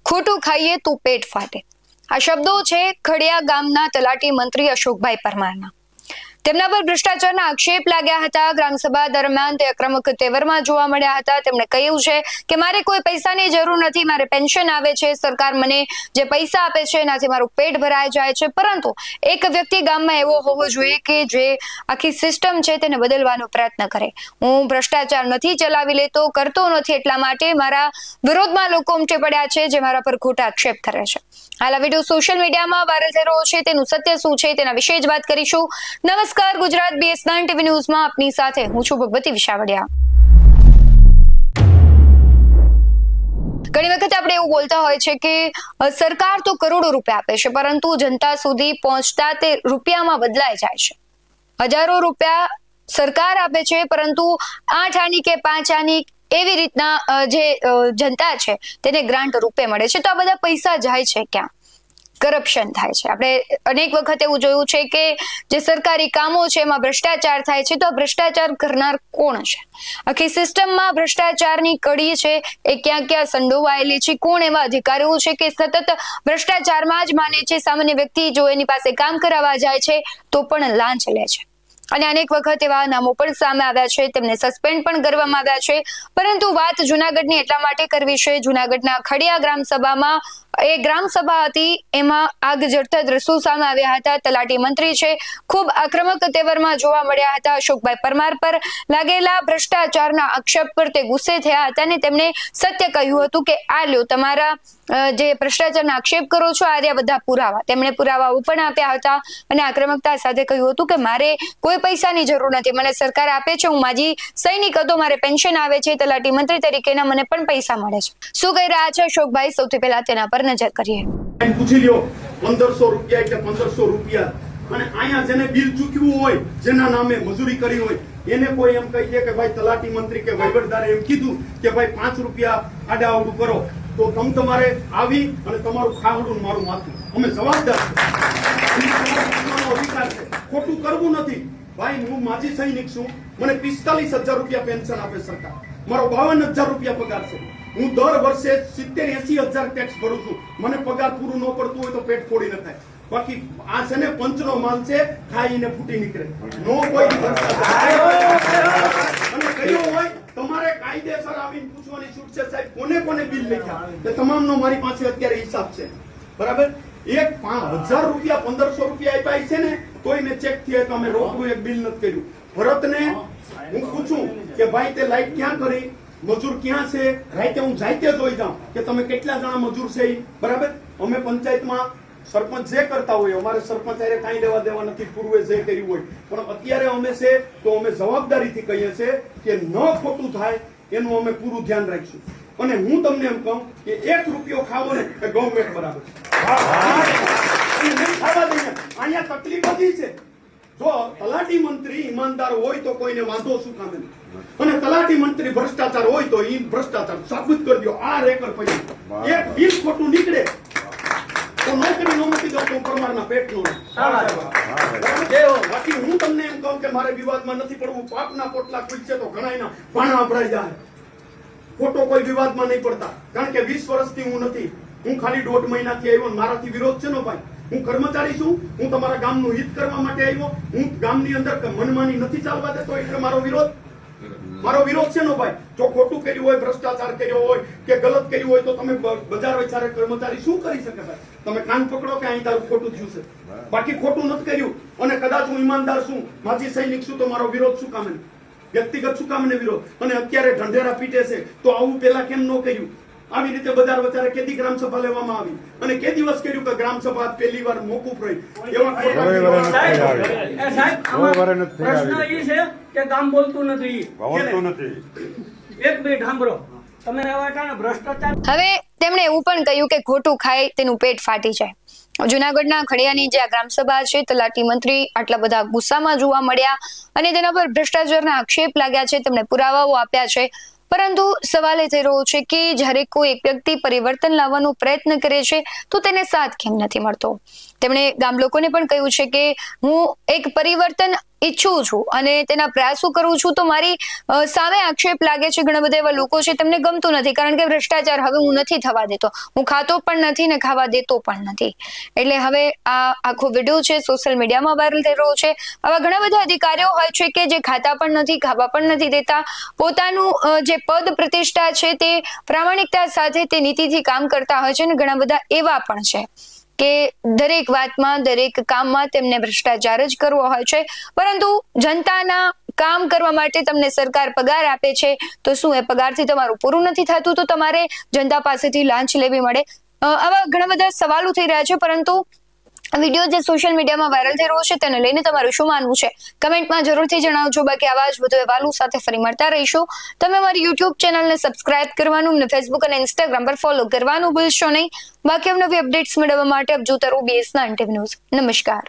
ખોટું ખાઈએ તો પેટ ફાટે. આ શબ્દો છે ખડિયા ગામના તલાટી મંત્રી અશોકભાઈ પરમારના. તેમના પર ભ્રષ્ટાચારના આક્ષેપ લાગ્યા હતા. ગ્રામસભા દરમિયાન તે આક્રમક તેવરમાં જોવા મળ્યા હતા. તેમણે કહ્યું છે કે મારે કોઈ પૈસાની જરૂર નથી, મારે પેન્શન આવે છે, સરકાર મને જે પૈસા આપે છે એનાથી મારું પેટ ભરાઈ જાય છે. પરંતુ એક વ્યક્તિ ગામમાં એવો હોવો જોઈએ કે જે આખી સિસ્ટમ છે તેને બદલવાનો પ્રયત્ન કરે. હું ભ્રષ્ટાચાર નથી ચલાવી લેતો, કરતો નથી, એટલા માટે મારા વિરોધમાં લોકો ઉમટી પડ્યા છે જે મારા પર ખોટા આક્ષેપ કરે છે. હાલ આ વિડીયો સોશિયલ મીડિયામાં વાયરલ થઈ રહ્યો છે. તેનું સત્ય શું છે તેના વિશે જ વાત કરીશું. નમસ્કાર, ગુજરાત BS9 ટીવી ન્યૂઝમાં આપની સાથે હું છું ભગવતી વિસાવડિયા. ઘણી વખત આપણે એવું બોલતા હોય છે કે સરકાર તો કરોડો રૂપિયા આપે છે, પરંતુ જનતા સુધી પહોંચતા તે રૂપિયામાં બદલાઈ જાય છે. હજારો રૂપિયા સરકાર આપે છે, પરંતુ 8 આની કે 5 આની એવી રીતના જે જનતા છે તેને ગ્રાન્ટ રૂપે મળે છે. તો આ બધા પૈસા જાય છે ક્યાં? કરપ્શન થાય છે. આપણે અનેક વખત એવું જોયું છે કે જે સરકારી કામો છે એમાં ભ્રષ્ટાચાર થાય છે. તો આ ભ્રષ્ટાચાર કરનાર કોણ છે? આખી સિસ્ટમમાં ભ્રષ્ટાચારની કડી છે એ ક્યાં ક્યાં સંડોવાયેલી છે? કોણ એવા અધિકારીઓ છે કે સતત ભ્રષ્ટાચારમાં જ માને છે? સામાન્ય વ્યક્તિ જો એની પાસે કામ કરાવવા જાય છે તો પણ લાંચ લે છે. અને અનેક વખત એવા નામો પણ સામે આવ્યા છે, તેમને સસ્પેન્ડ પણ કરવામાં આવ્યા છે. પરંતુ વાત જુનાગઢની એટલા માટે કરવી છે, જુનાગઢના ખડિયા ગ્રામસભામાં એ ગ્રામસભા હતી, એમાં આગ જડતા દ્રશ્યો સામે આવ્યા હતા. તલાટી મંત્રી છે ખૂબ આક્રમક તેવરમાં જોવા મળ્યા હતા. અશોકભાઈ પરમાર પર લાગેલા ભ્રષ્ટાચારના આક્ષેપ પર તે ગુસ્સે થયા હતા અને તેમણે સત્ય કહ્યું હતું કે આ લ્યો, તમારા જે ભ્રષ્ટાચારના આક્ષેપ કરો છો આ રહ્યા બધા પુરાવા. તેમણે પુરાવાઓ પણ આપ્યા હતા અને આક્રમકતા સાથે કહ્યું હતું કે મારે કોઈ પૈસાની જરૂર નથી, મને સરકાર આપે છે, હું માજી સૈનિક હતો, મારે પેન્શન આવે છે, તલાટી મંત્રી તરીકેના મને પણ પૈસા મળે છે. શું કહી રહ્યા છે અશોકભાઈ? સૌથી પહેલા તેના પર નજર કરીએ. પૂછી લ્યો 1500 રૂપિયા એટલે 1500 રૂપિયા. અને અહીંયા જેને બિલ ચૂકવ્યું હોય, જેના નામે મજૂરી કરી હોય, એને કોઈ એમ કહી દે કે ભાઈ તલાટી મંત્રી કે વહીવટદારે એમ કીધું કે ભાઈ 5 રૂપિયા આડા આવડું કરો, તો તમારે આવી અને તમારું ખાવડું મારું માથું, અમે જવાબદાર અધિકાર છે. ખોટું કરવું નથી. ભાઈ હું માજી સૈનિક છું, મને 45,000 રૂપિયા પેન્શન આપે સરકાર, મારો 52,000 રૂપિયા પગાર છે. હું દર વર્ષે 70-80,000 ટેક્સ ભરું છું. મને પગાર પૂરું ન પડતું હોય તો પેટ ફોડી ન થાય. બાકી આ છે ને પંચનો માલ છે, ખાઈને ફૂટી નીકળે. નો કોઈ અને કયો હોય તમારે કાયદેસર આવીને પૂછવાની છૂટ છે સાહેબ કોને કોને બિલ લખ્યા, તે તમામનો મારી પાસે અત્યારે હિસાબ છે. બરાબર? એક 5,000 રૂપિયા 1500 રૂપિયા આપ્યા છે ને તોય મેં ચેક થયા તો અમે રોકડું એક બિલ નથી કર્યું. ભરતને હું પૂછું કે ભાઈ તે લાઈટ ક્યાં કરી, મજૂર ક્યાં છે, રાતે હું જાતે જોઈ જાઉં કે તમે કેટલા જણા મજૂર છે. બરાબર? અમે પંચાયતમાં સરપંચ જે કરતા હોય, અમારે સરપંચ આરે કાંઈ લેવા દેવા નથી, પૂર્વે જે કર્યું હોય, પણ અત્યારે અમે છે તો અમે જવાબદારીથી કહીએ છીએ કે ન ખોટું થાય એનું અમે પૂરું ધ્યાન રાખીશું. અને હું તમને એમ કહું કે 1 રૂપિયો ખાવો ને એ ગવર્મેન્ટ બરાબર અહીંયા તકલીફ બધી છે. જો તલાટી મંત્રી ઈમાનદાર હોય તો કોઈને વાંધો શું કામ નથી, અને તલાટી મંત્રી ભ્રષ્ટાચાર હોય તો એ ભ્રષ્ટાચાર સાબિત કરી દો. આ રેકર પછી એક બિલ ખોટું નીકળે તો નોકરી ન મૂકી દો તો પ્રમાણના પેટનો. બાકી હું તમને એમ કહું કે મારે વિવાદમાં નથી પડવું. પાપના પોટલા ખુલશે તો ઘણાયના પાણા અભરાઈ જાય. ખોટો કોઈ વિવાદમાં નહીં પડતા, કારણ કે 20 વર્ષથી હું નથી, હું ખાલી 1.5 મહિનાથી આવ્યો. મારાથી વિરોધ છે ને ભાઈ, હું કર્મચારી છું, હું તમારા ગામનું હિત કરવા માટે આવ્યો. હું ગામની અંદર મનમાની નથી ચાલવા દેતો, એટલે મારો વિરોધ છે ને ભાઈ. જો ખોટું કર્યું હોય, ભ્રષ્ટાચાર કર્યો હોય કે ગલત કર્યું હોય તો તમે બજાર વિચારે કર્મચારી શું કરી શકે ભાઈ? તમે કાન પકડો કે અહીં તારું ખોટું થયું છે. બાકી ખોટું નથી કર્યું અને કદાચ હું ઈમાનદાર છું, માજી સૈનિક છું, તો મારો વિરોધ શું કામ? વ્યક્તિગત શું કામ ને વિરોધ? અને અત્યારે ઢંઢેરા પીટે છે તો આવું પેલા કેમ ન કર્યું? આવી રીતે બજાર વચારે કેદી ગ્રામસભા લેવામાં આવી અને કે દિવસ કર્યું કે ગ્રામસભા પહેલી વાર મોકૂફ રહી? પ્રશ્ન એ છે કે ગામ બોલતું નથી. એક મિનિટ સાંભળો, તમે ભ્રષ્ટાચાર. હવે તેમણે એવું પણ કહ્યું કે ખોટું ખાય તેનું પેટ ફાટી જાય. જુનાગઢના ખડિયાની જે આ ગ્રામસભા છે, તલાટી મંત્રી આટલા બધા ગુસ્સામાં જોવા મળ્યા અને તેના પર ભ્રષ્ટાચારના આક્ષેપ લાગ્યા છે, તેમણે પુરાવાઓ આપ્યા છે. પરંતુ સવાલ એ થઈ રહ્યો છે કે જ્યારે કોઈ એક વ્યક્તિ પરિવર્તન લાવવાનો પ્રયત્ન કરે છે તો તેને સાથ કેમ નથી મળતો? તેમણે ગામ લોકોને પણ કહ્યું છે કે હું એક પરિવર્તન ઈચ્છું છું અને તેના પ્રયાસો કરું છું તો મારી સામે આક્ષેપ લાગે છે. ઘણા બધા એવા લોકો છે તેમને ગમતું નથી, કારણ કે ભ્રષ્ટાચાર હવે હું નથી થવા દેતો. હું ખાતો પણ નથી ને ખાવા દેતો પણ નથી. એટલે હવે આ આખો વિડીયો છે સોશિયલ મીડિયામાં વાયરલ થઈ રહ્યો છે. આવા ઘણા બધા અધિકારીઓ હોય છે કે જે ખાતા પણ નથી, ખાવા પણ નથી દેતા, પોતાનું જે પદ પ્રતિષ્ઠા છે તે પ્રામાણિકતા સાથે તે નીતિથી કામ કરતા હોય છે. અને ઘણા બધા એવા પણ છે કે દરેક વાતમાં, દરેક કામમાં તેમને ભ્રષ્ટાચાર જ કરવો હોય છે. પરંતુ જનતાના કામ કરવા માટે તમને સરકાર પગાર આપે છે, તો શું એ પગારથી તમારું પૂરું નથી થતું? તો તમારે જનતા પાસેથી લાંચ લેવી મળે? આવા ઘણા બધા સવાલો થઈ રહ્યા છે. પરંતુ વિડીયો જે સોશિયલ મીડિયામાં વાયરલ થઈ રહ્યો છે તેને લઈને તમારું શું માનવું છે કમેન્ટમાં જરૂરથી જણાવજો. બાકી આવા જ વધુ અહેવાલો સાથે ફરી મળતા રહીશું. તમે અમારી યુટ્યુબ ચેનલને સબસ્ક્રાઇબ કરવાનું અને ફેસબુક અને ઇન્સ્ટાગ્રામ પર ફોલો કરવાનું ભૂલશો નહીં. બાકી નવી અપડેટ્સ મેળવવા માટે આપ જોતા રહો BS9 ટીવી ન્યૂઝ. નમસ્કાર.